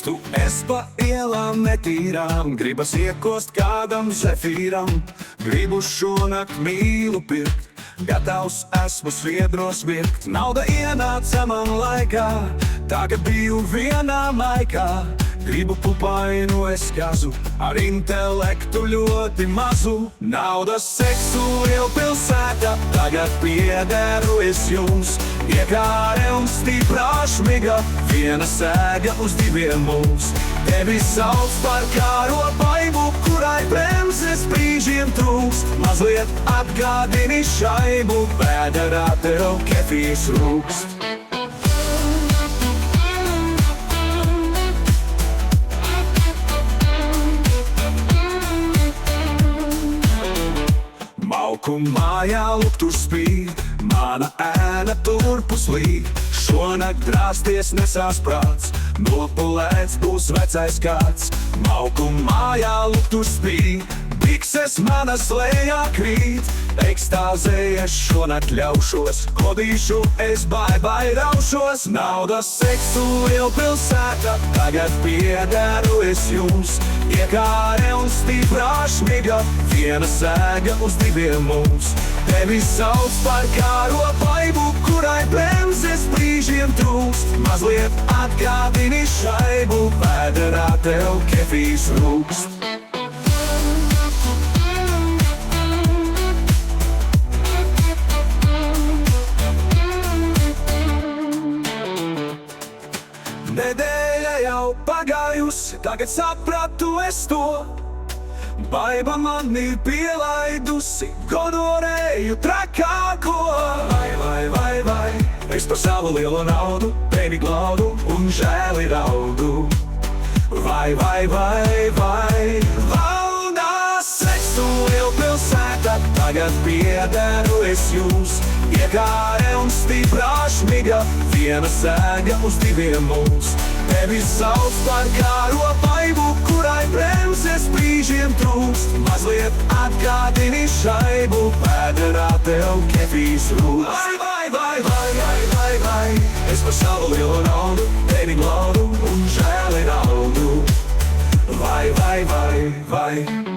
Tu esi pa ielām netīrām, gribas iekost kādam zefīram. Gribu šonakt mīlu pirkt, gatavs esmu sviedros virkt. Nauda ienāca man laikā, tagad biju vienā maikā. Gribu pupainu es kazu, ar intelektu ļoti mazu. Nauda, seksu, lielpilsēta, tagad piederu es jums. Iekāre un stiprā šmiga, viena sēga uz diviem mums. Tevi sauc par kāro paibu, kurai bremzes brīžiem trūkst. Mazliet atgādini šaibu, vēderā tev kefīrs rūkst. Malku mājā luktur spīd, mana ēna turpus līd. Šonakt drāsties nesās prāts, nopulēts būs vecais kāds. Malku mājā luktur spīd, bikses manas lejā krīt. Ekstāzējies šonakt ļaušos, kodīšu es bai raušos. Nauda, seksu, lielpilsēta, tagad piederu es jums. Iekāre un stiprā šmiga, viena sēga uz diviem mums. Tevi sauc par kāro paibu, kurai bremzes brīžiem trūkst. Mazliet atgādini šaibu, vēderā tev kefīrs rūkst. Nedēļa jau pagājusi, tagad sapratu es to. Baiba man ir pielaidusi, gonorēju trakāko. Vai, es par savu lielo naudu, tevi glaudu un žēli raudu. Vai, valdā seksu lielpilsēta, tagad piederu es jums. Iekāre un stiprā šmiga, viena sēga uz diviem mums. Tevi sauc par kāro paibu, kurai bremzes brīžiem trūkst. Mazliet atgādini šaibu, vēderā tev kefīrs rūkst. Vai, es par savu lielo naudu, tevi glaudu un žēli raudu. Vai.